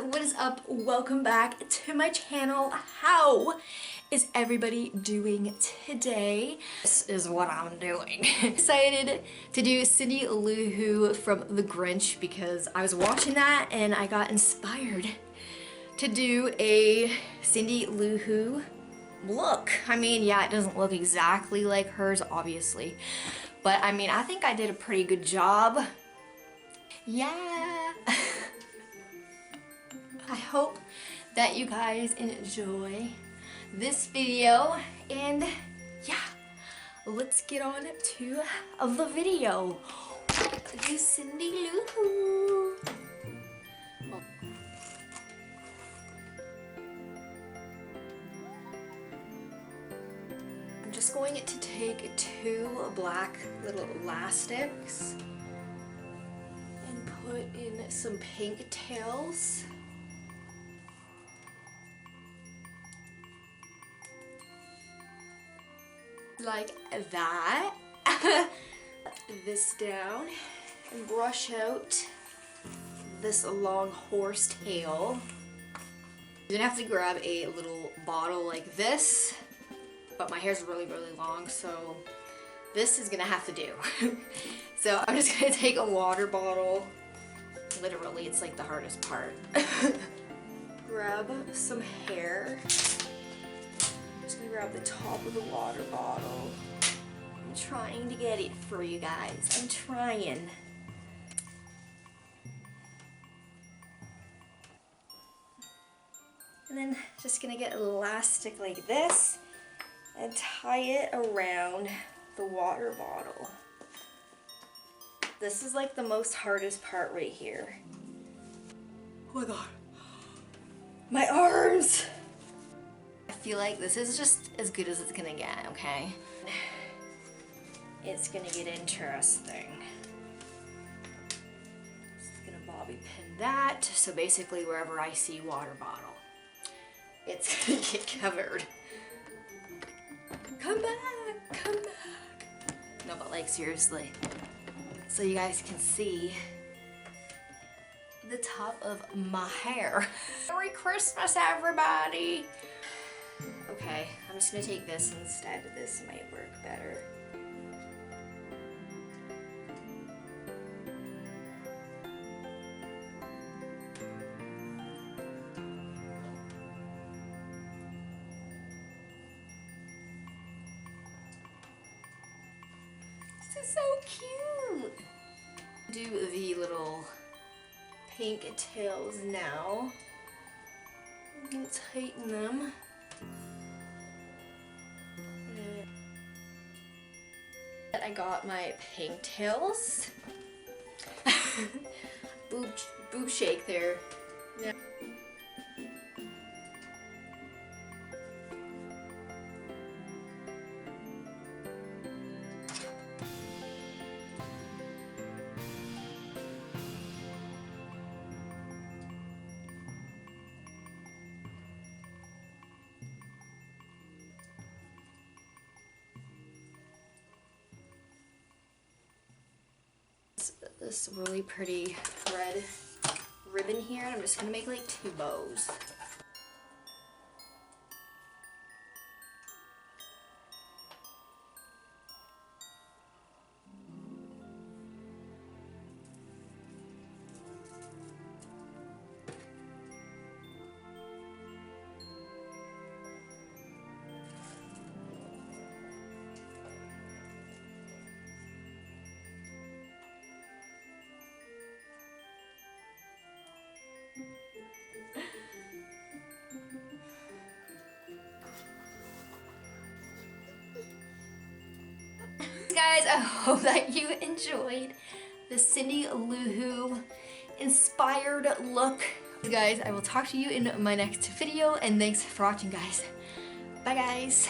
what is up? Welcome back to my channel. How is everybody doing today? This is what I'm doing. Excited to do Cindy Lou Who from The Grinch because I was watching that and I got inspired to do a Cindy Lou Who look. I mean, yeah, it doesn't look exactly like hers, obviously, but I mean, I think I did a pretty good job. Yeah. I hope that you guys enjoy this video, and yeah, let's get on to the video. Do Cindy Lou Who. I'm just going to take two black little elastics and put in some pink tails. Like that. This down and brush out this long horse tail. You're gonna have to grab a little bottle like this, but my hair's really long, so this is gonna have to do. So I'm just gonna take a water bottle. Literally, it's like the hardest part. Grab some hair. Just gonna grab the top of the water bottle. I'm trying to get it for you guys. I'm trying. And then just gonna get an elastic like this and tie it around the water bottle. This is like the most hardest part right here. Oh my god. My arms! I feel like this is just as good as it's gonna get, okay? It's gonna get interesting. Just gonna bobby pin that, so basically wherever I see water bottle, it's gonna get covered. Come back, come back. No, but like seriously, so you guys can see the top of my hair. Merry Christmas, everybody! Okay, I'm just gonna take this instead. This might work better. This is so cute! Do the little pink tails now. I'm gonna tighten them. I got my pigtails. boob shake there. Yeah. This really pretty red ribbon here, and I'm just gonna make like two bows. Guys, I hope that you enjoyed the Cindy Lou Who inspired look. Guys, I will talk to you in my next video, and thanks for watching, guys. Bye, guys.